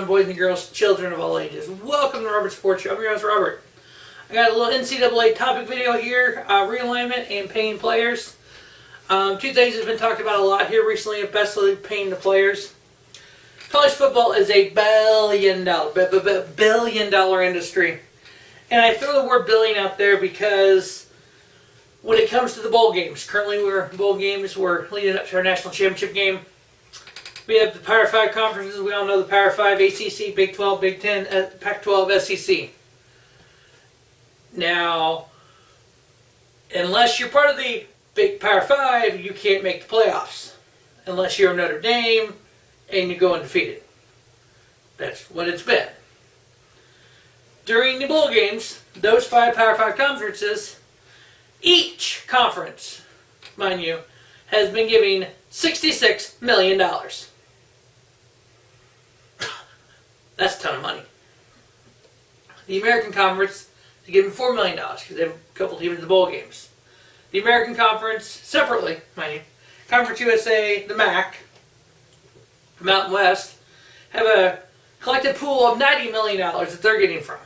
Boys and girls, children of all ages, welcome to Robert Sports Show. I'm your host, Robert. I got a little NCAA topic video here, realignment and paying players. Two things that's been talked about a lot here recently, especially paying the players. College football is a billion dollar industry. And I throw the word billion out there because when it comes to the bowl games, currently we're bowl games, we're leading up to our national championship game. We have the Power 5 conferences. We all know the Power 5, ACC, Big 12, Big 10, Pac-12, SEC. Now, unless you're part of the Big Power 5, you can't make the playoffs. Unless you're Notre Dame and you go undefeated. That's what it's been. During the bowl games, those 5 Power 5 conferences, each conference, mind you, has been giving $66 million. That's a ton of money. The American Conference is giving $4 million because they have a couple teams in the bowl games. The American Conference, separately, mind you, Conference USA, the MAC, Mountain West, have a collective pool of $90 million that they're getting from.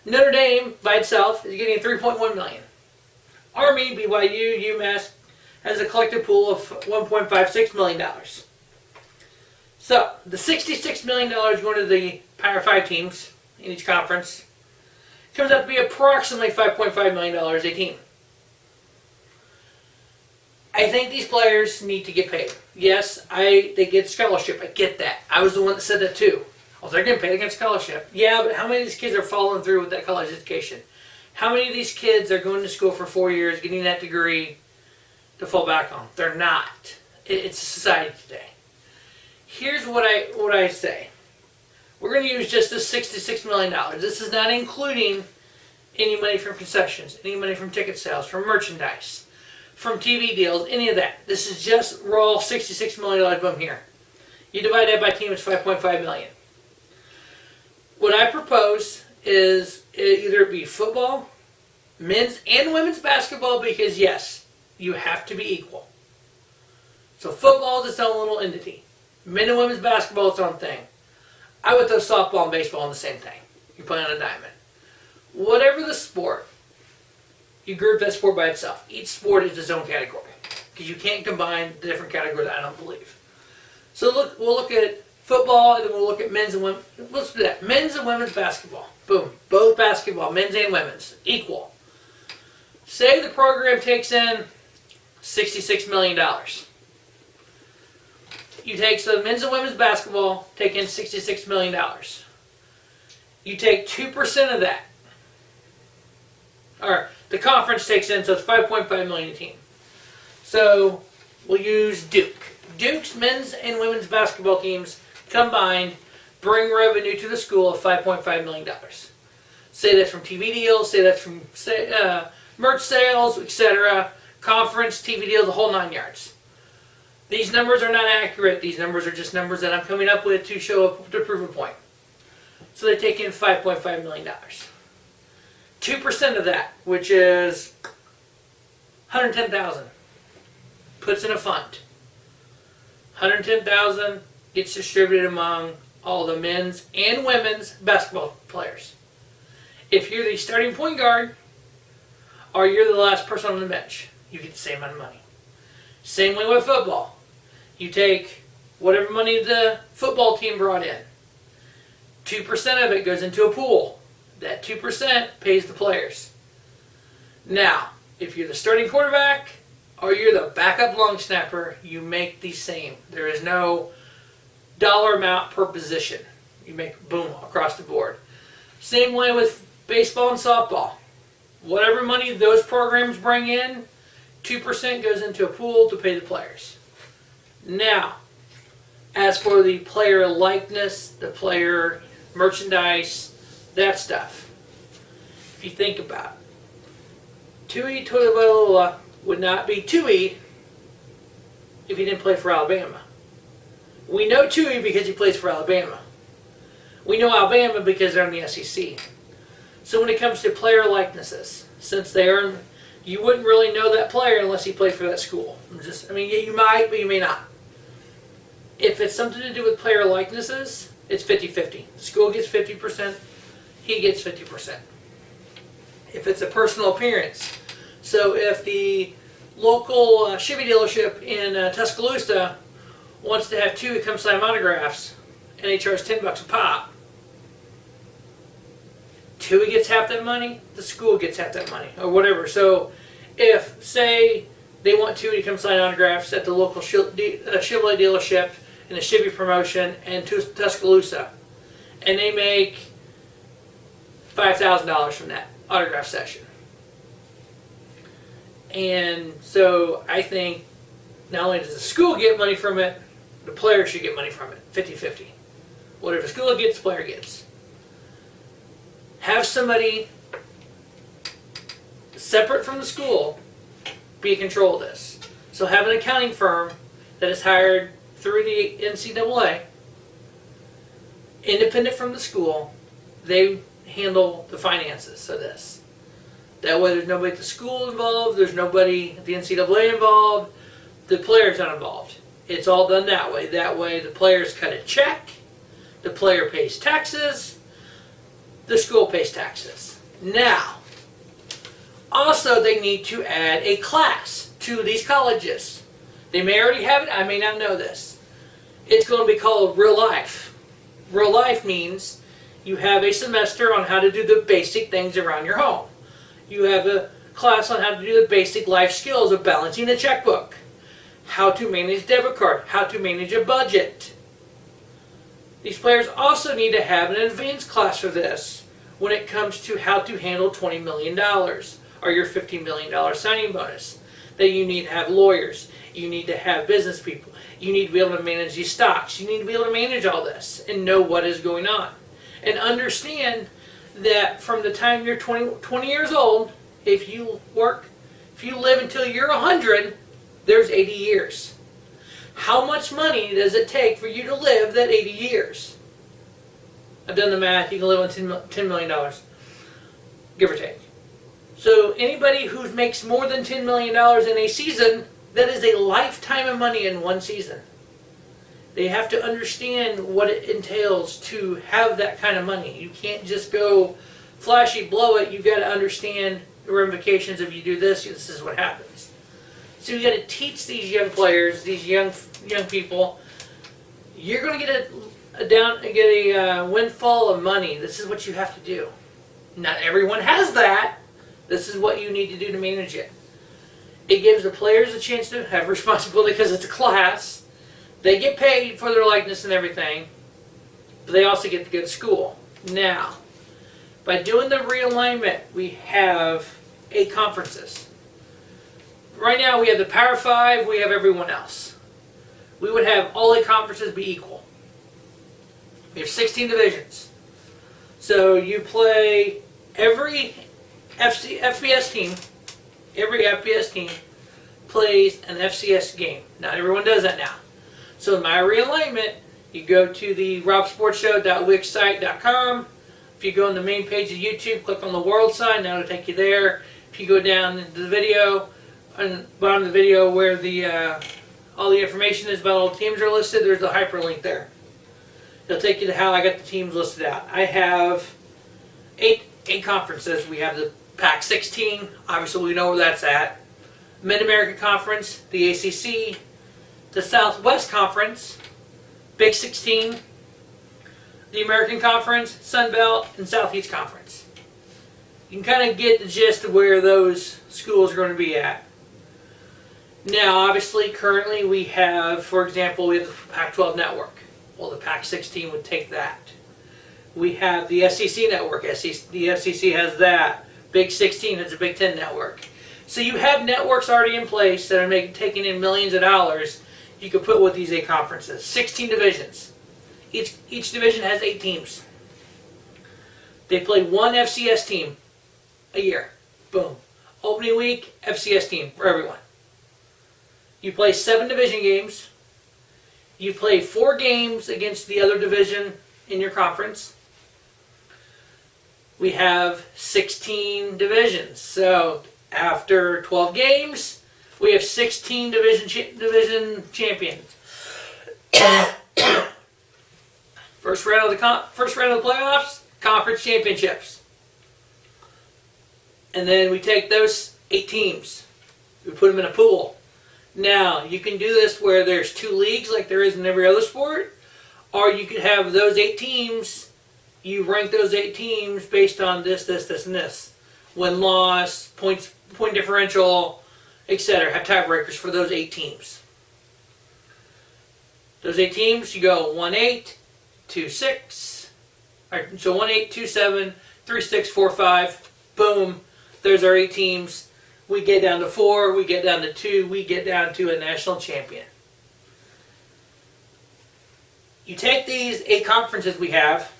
Notre Dame, by itself, is getting $3.1 million. Army, BYU, UMass, has a collective pool of $1.56 million. So, the $66 million going to the Power 5 teams in each conference comes out to be approximately $5.5 million a team. I think these players need to get paid. Yes, they get scholarship. I get that. I was the one that said that too. Well, they're getting paid against scholarship. Yeah, but how many of these kids are following through with that college education? How many of these kids are going to school for 4 years, getting that degree to fall back on? They're not. It's society today. Here's what I say. We're going to use just this $66 million. This is not including any money from concessions, any money from ticket sales, from merchandise, from TV deals, any of that. This is just raw $66 million boom here. You divide that by team, it's $5.5 million. What I propose is either it be football, men's and women's basketball, because yes, you have to be equal. So football is its own little entity. Men and women's basketball is its own thing. I would throw softball and baseball in the same thing. You're playing on a diamond. Whatever the sport, you group that sport by itself. Each sport is its own category. Because you can't combine the different categories, I don't believe. So we'll look at football, and then we'll look at men's and women's. Let's do that. Men's and women's basketball. Boom. Both basketball, men's and women's. Equal. Say the program takes in $66 million. You take, so men's and women's basketball take in $66 million. You take 2% of that. Or the conference takes in, so it's $5.5 million a team. So we'll use Duke. Duke's men's and women's basketball teams combined bring revenue to the school of $5.5 million. Say that's from TV deals, say that's from merch sales, etc. Conference, TV deals, the whole 9 yards. These numbers are not accurate. These numbers are just numbers that I'm coming up with to prove a point. So they take in $5.5 million. 2% of that, which is $110,000, puts in a fund. $110,000 gets distributed among all the men's and women's basketball players. If you're the starting point guard or you're the last person on the bench, you get the same amount of money. Same way with football. You take whatever money the football team brought in. 2% of it goes into a pool. That 2% pays the players. Now, if you're the starting quarterback or you're the backup long snapper, you make the same. There is no dollar amount per position. You make boom across the board. Same way with baseball and softball. Whatever money those programs bring in, 2% goes into a pool to pay the players. Now, As for the player likeness, the player merchandise, that stuff, if you think about it, Tui Tuivasa would not be Tui if he didn't play for Alabama. We know Tui because he plays for Alabama. We know Alabama because they're in the SEC. So when it comes to player likenesses, since they are, you wouldn't really know that player unless he played for that school. Yeah, you might, but you may not. If it's something to do with player likenesses, it's 50-50. The school gets 50%, he gets 50%. If it's a personal appearance, so if the local Chevy dealership in Tuscaloosa wants to have two come sign autographs, and they charge $10 a pop, Tui gets half that money, the school gets half that money, or whatever. So if, say, they want Tui to come sign autographs at the local Chevrolet dealership in the Chevy promotion in Tuscaloosa, and they make $5,000 from that autograph session. And so I think not only does the school get money from it, the player should get money from it, 50-50. Whatever the school gets, the player gets. Have somebody separate from the school be in control of this. So have an accounting firm that is hired through the NCAA, independent from the school. They handle the finances of this. That way there's nobody at the school involved, there's nobody at the NCAA involved, the player's not involved. It's all done that way. That way the players cut a check, the player pays taxes, the school pays taxes. Now, also they need to add a class to these colleges. They may already have it, I may not know this. It's going to be called Real Life. Real Life means you have a semester on how to do the basic things around your home. You have a class on how to do the basic life skills of balancing a checkbook, how to manage a debit card, how to manage a budget. These players also need to have an advanced class for this when it comes to how to handle $20 million or your $50 million signing bonus. That you need to have lawyers, you need to have business people, you need to be able to manage these stocks, you need to be able to manage all this and know what is going on. And understand that from the time you're 20 years old, if you live until you're 100, there's 80 years. How much money does it take for you to live that 80 years? I've done the math. You can live on $10 million, give or take. So anybody who makes more than $10 million in a season, that is a lifetime of money in one season. They have to understand what it entails to have that kind of money. You can't just go flashy, blow it. You've got to understand the ramifications. If you do this, this is what happens. So you got to teach these young players, these young people. You're going to get a windfall of money. This is what you have to do. Not everyone has that. This is what you need to do to manage it. It gives the players a chance to have responsibility because it's a class. They get paid for their likeness and everything, but they also get to go to school. Now, by doing the realignment, we have 8 conferences. Right now we have the Power 5, we have everyone else. We would have all 8 conferences be equal. We have 16 divisions. So you play every FBS team, every FBS team plays an FCS game. Not everyone does that now. So in my realignment, you go to the robsportshow.wixsite.com. If you go on the main page of YouTube, click on the world sign, that'll take you there. If you go down into the video, on the bottom of the video where the all the information is about all the teams are listed, there's a hyperlink there. It'll take you to how I got the teams listed out. I have 8 conferences. We have the Pac-16, obviously we know where that's at. Mid-American Conference, the ACC, the Southwest Conference, Big 16, the American Conference, Sun Belt, and Southeast Conference. You can kind of get the gist of where those schools are going to be at. Now, obviously, currently we have, for example, we have the Pac-12 network. Well, the Pac-16 would take that. We have the SEC network. The SEC has that. Big 16 has a Big 10 network. So you have networks already in place that are taking in millions of dollars. you could put with these 8 conferences. 16 divisions. Each division has 8 teams. They play one FCS team a year. Boom. Opening week, FCS team for everyone. You play 7 division games. You play 4 games against the other division in your conference. We have 16 divisions. So after 12 games, we have 16 division champions. First round of the playoffs, conference championships. And then we take those 8 teams. We put them in a pool. Now, you can do this where there's 2 leagues like there is in every other sport, or you could have those 8 teams, you rank those 8 teams based on this, and this. Win-loss, point differential, etc. Have tiebreakers for those 8 teams. Those 8 teams, you go 1-8, 2-6, so 1-8, 2-7, 3-6, 4-5, boom, there's our 8 teams. We get down to 4, we get down to 2, we get down to a national champion. You take these 8 conferences we have,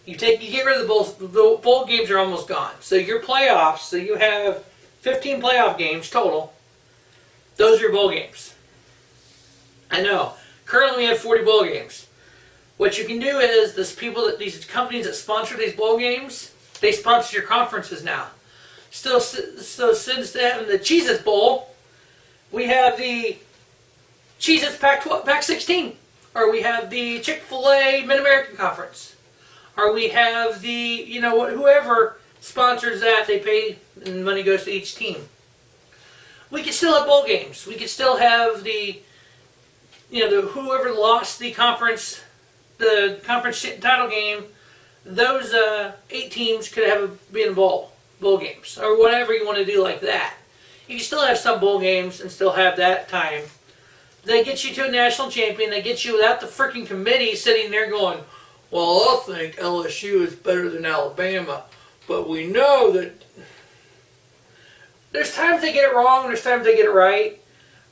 you get rid of the bowls. The bowl games are almost gone. So your playoffs, so you have 15 playoff games total. Those are your bowl games. I know. Currently we have 40 bowl games. What you can do is these companies that sponsor these bowl games, they sponsor your conferences now. So since they have the Cheez-Its Bowl, we have the Cheez-Its Pac-16, or we have the Chick-fil-A Mid-American Conference, or we have the, whoever sponsors that, they pay and money goes to each team. We could still have bowl games. We could still have the whoever lost the conference title game, those 8 teams could be in bowl games, or whatever you want to do like that. You can still have some bowl games and still have that time. They get you to a national champion. They get you without the freaking committee sitting there going, well, I think LSU is better than Alabama, but we know that there's times they get it wrong and there's times they get it right.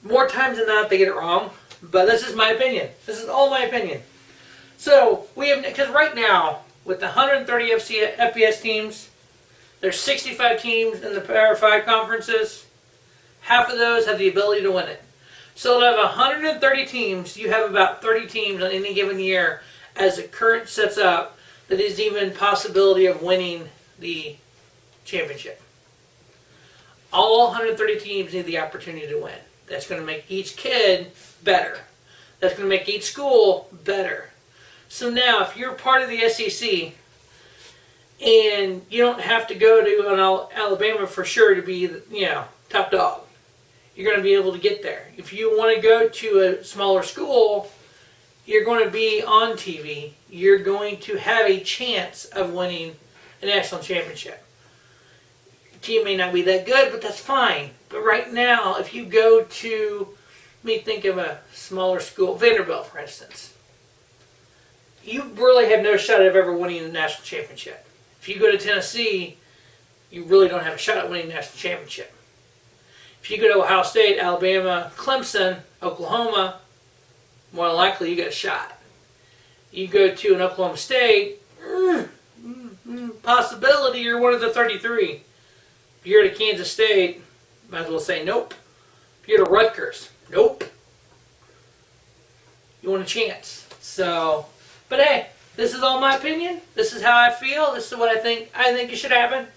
More times than not, they get it wrong. But this is my opinion. This is all my opinion. So, because right now, with the 130 FBS teams, there's 65 teams in the Power 5 conferences. Half of those have the ability to win it. So out of 130 teams, you have about 30 teams on any given year, as the current sets up, that is even possibility of winning the championship. All 130 teams need the opportunity to win. That's going to make each kid better. That's going to make each school better. So now, if you're part of the SEC, and you don't have to go to Alabama for sure to be, top dog. You're going to be able to get there. If you want to go to a smaller school, you're going to be on TV. You're going to have a chance of winning a national championship. Your team may not be that good, but that's fine. But right now, if you go to, let me think of a smaller school, Vanderbilt, for instance, you really have no shot of ever winning a national championship. If you go to Tennessee, you really don't have a shot at winning the national championship. If you go to Ohio State, Alabama, Clemson, Oklahoma, more than likely you get a shot. You go to an Oklahoma State, possibility you're one of the 33. If you're at Kansas State, might as well say nope. If you're at Rutgers, nope. You want a chance. So, but hey, this is all my opinion. This is how I feel. This is what I think it should happen.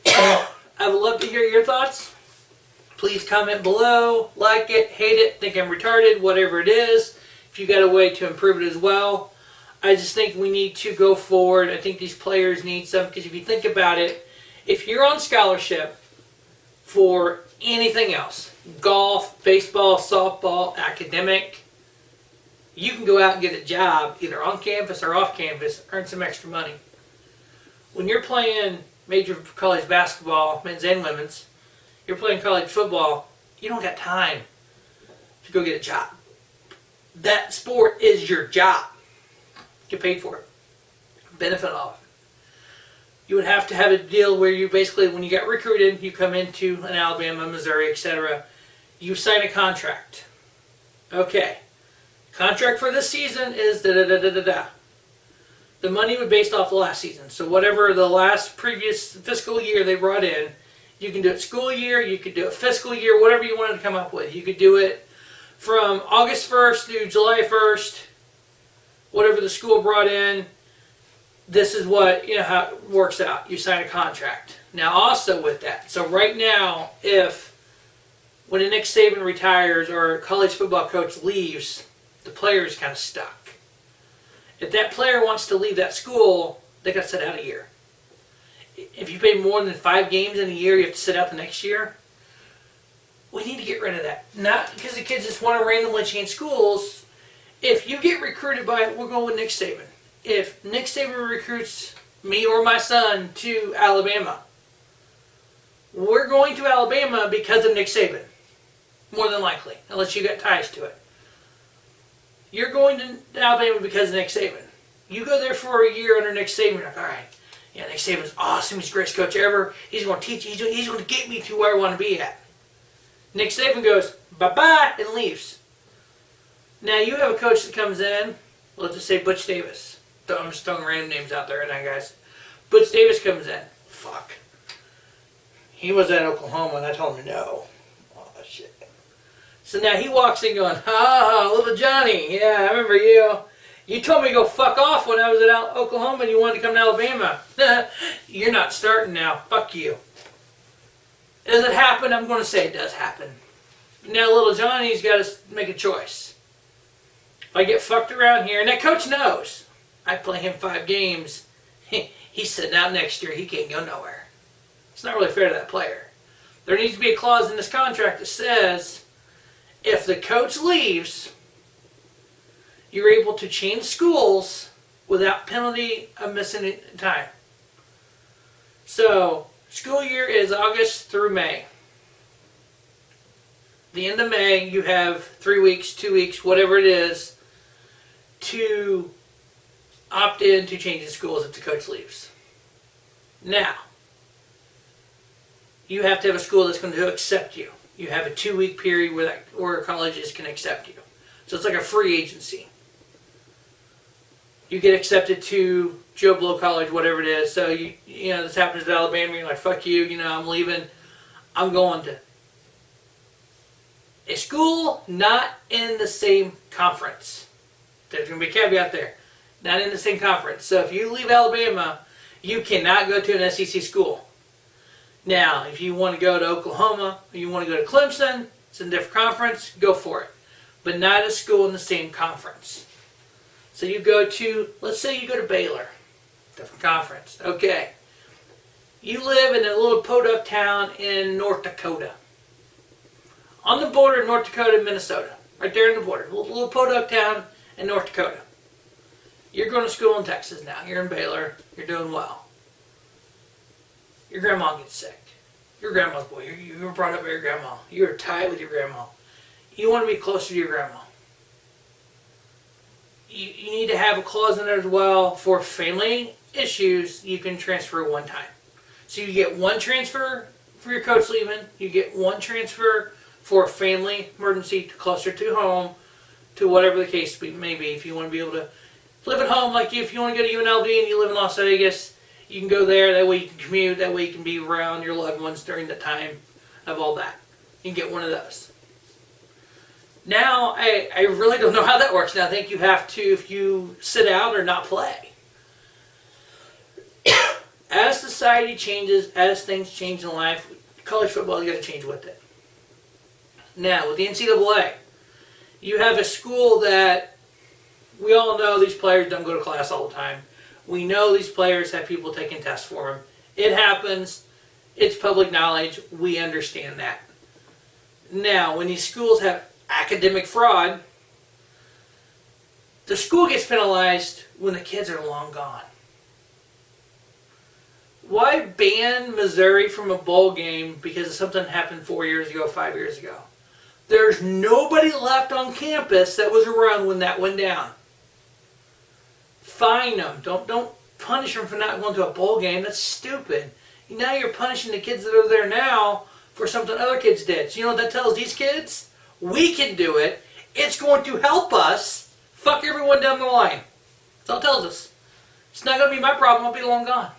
I would love to hear your thoughts. Please comment below, like it, hate it, think I'm retarded, whatever it is. If you got a way to improve it as well. I just think we need to go forward. I think these players need some, because if you think about it, if you're on scholarship for anything else, golf, baseball, softball, academic, you can go out and get a job either on campus or off campus, earn some extra money. When you're playing major college basketball, men's and women's, you're playing college football, you don't got time to go get a job. That sport is your job. Get paid for it. Benefit off. You would have to have a deal where you basically, when you get recruited, you come into an Alabama, Missouri, etc., you sign a contract. Okay. Contract for this season is da-da-da-da-da-da. The money was based off the last season. So whatever the last previous fiscal year they brought in, you can do it school year, you could do it fiscal year, whatever you wanted to come up with. You could do it from August 1st through July 1st, whatever the school brought in. This is what, how it works out. You sign a contract. Now also with that, so right now, when a Nick Saban retires or a college football coach leaves, the player is kind of stuck. If that player wants to leave that school, they got to sit out a year. If you play more than 5 games in a year, you have to sit out the next year. We need to get rid of that. Not because the kids just want to randomly change schools. If you get recruited we're going with Nick Saban. If Nick Saban recruits me or my son to Alabama, we're going to Alabama because of Nick Saban. More than likely, unless you got ties to it. You're going to Alabama because of Nick Saban. You go there for a year under Nick Saban, you're like, all right, yeah, Nick Saban's awesome. He's the greatest coach ever. He's going to teach. He's going to get me to where I want to be at. Nick Saban goes, bye-bye, and leaves. Now, you have a coach that comes in, let's just say Butch Davis. I'm just throwing random names out there right now, guys. Butch Davis comes in. Fuck. He was at Oklahoma, and I told him no. Oh, shit. So now he walks in going, little Johnny, yeah, I remember you. You told me to go fuck off when I was at Oklahoma and you wanted to come to Alabama. You're not starting now. Fuck you. Does it happen? I'm going to say it does happen. Now little Johnny's got to make a choice. If I get fucked around here, and that coach knows, I play him 5 games, he's sitting out next year, he can't go nowhere. It's not really fair to that player. There needs to be a clause in this contract that says, if the coach leaves, you're able to change schools without penalty of missing time. So, school year is August through May. The end of May, you have 3 weeks, 2 weeks, whatever it is, to opt in to changing schools if the coach leaves. Now, you have to have a school that's going to accept you. You have a 2-week period where colleges can accept you. So it's like a free agency. You get accepted to Joe Blow College, whatever it is. So, this happens at Alabama. You're like, fuck you, I'm leaving. I'm going to a school not in the same conference. There's going to be a caveat there. Not in the same conference. So if you leave Alabama, you cannot go to an SEC school. Now, if you want to go to Oklahoma, or you want to go to Clemson, it's in a different conference, go for it. But not a school in the same conference. So you go to, let's say you go to Baylor, different conference. Okay. You live in a little podunk town in North Dakota. On the border of North Dakota and Minnesota. Right there in the border. A little podunk town in North Dakota. You're going to school in Texas now. You're in Baylor. You're doing well. Your grandma gets sick. Your grandma's boy. You were brought up by your grandma. You were tied with your grandma. You want to be closer to your grandma. You need to have a clause in there as well for family issues. You can transfer one time. So you get one transfer for your coach leaving. You get one transfer for a family emergency closer to home, to whatever the case may be. If you want to be able to live at home, like if you want to go to UNLV and you live in Las Vegas, you can go there. That way you can commute. That way you can be around your loved ones during the time of all that. You can get one of those. Now, I really don't know how that works. Now, I think you have to, if you sit out or not play. As society changes, as things change in life, college football, you got to change with it. Now, with the NCAA, you have a school that we all know these players don't go to class all the time. We know these players have people taking tests for them. It happens. It's public knowledge. We understand that. Now, when these schools have academic fraud, the school gets penalized when the kids are long gone. Why ban Missouri from a bowl game because something happened 4 years ago, 5 years ago? There's nobody left on campus that was around when that went down. Fine them. Don't punish them for not going to a bowl game. That's stupid. Now you're punishing the kids that are there now for something other kids did. So you know what that tells these kids? We can do it. It's going to help us fuck everyone down the line. That's all it tells us. It's not going to be my problem. I'll be long gone.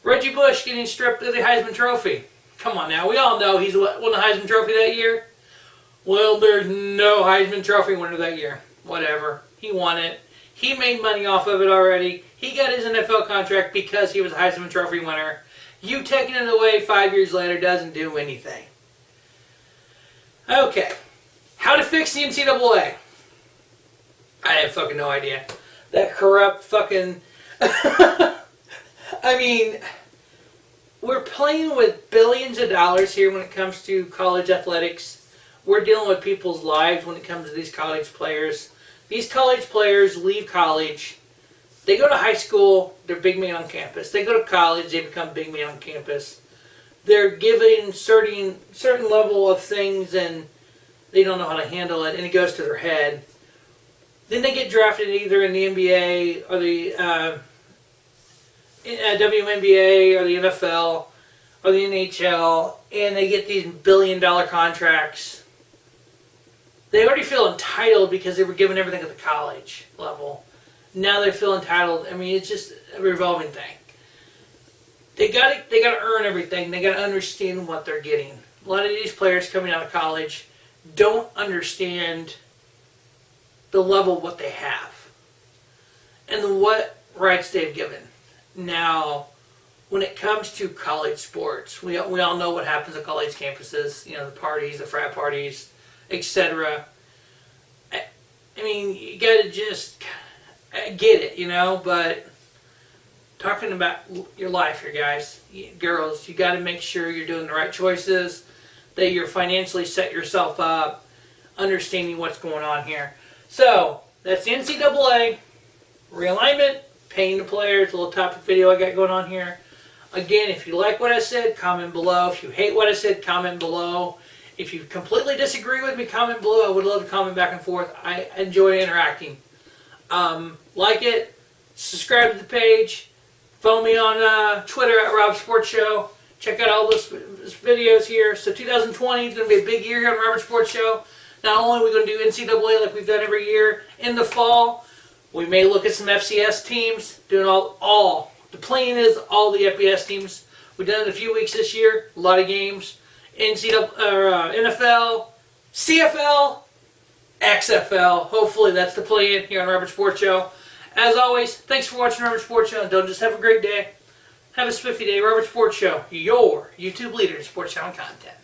Reggie Bush getting stripped of the Heisman Trophy. Come on now. We all know he's won the Heisman Trophy that year. Well, there's no Heisman Trophy winner that year. Whatever. He won it. He made money off of it already. He got his NFL contract because he was a Heisman Trophy winner. You taking it away 5 years later doesn't do anything. Okay. How to fix the NCAA? I have fucking no idea. That corrupt fucking... I mean, we're playing with billions of dollars here when it comes to college athletics. We're dealing with people's lives when it comes to these college players. These college players leave college. They go to high school, they're big men on campus. They go to college, they become big men on campus. They're given certain level of things and they don't know how to handle it, and it goes to their head. Then they get drafted either in the NBA or the WNBA or the NFL or the NHL, and they get these billion-dollar contracts. They already feel entitled because they were given everything at the college level. Now they feel entitled. I mean, it's just a revolving thing. They got to earn everything. They got to understand what they're getting. A lot of these players coming out of college don't understand the level of what they have and what rights they've given. Now, when it comes to college sports, we all know what happens at college campuses. You know, the parties, the frat parties, etc. I mean, you got to just get it, you know, but talking about your life here, guys, girls, you got to make sure you're doing the right choices, that you're financially set yourself up, understanding what's going on here. So, that's the NCAA, realignment, paying the players, a little topic video I got going on here. Again, if you like what I said, comment below. If you hate what I said, comment below. If you completely disagree with me, comment below. I would love to comment back and forth. I enjoy interacting. Like it, subscribe to the page, follow me on Twitter at Rob Sports Show. Check out all those videos here. So 2020 is going to be a big year here on Robert Sports Show. Not only are we going to do NCAA like we've done every year, in the fall, we may look at some FCS teams, doing all. The plan is all the FBS teams. We've done it a few weeks this year, a lot of games. NFL, CFL, XFL. Hopefully that's the plan here on Robert Sports Show. As always, thanks for watching Robert Sports Show. Don't just have a great day. Have a spiffy day. Robert Sports Show, your YouTube leader in sports channel content.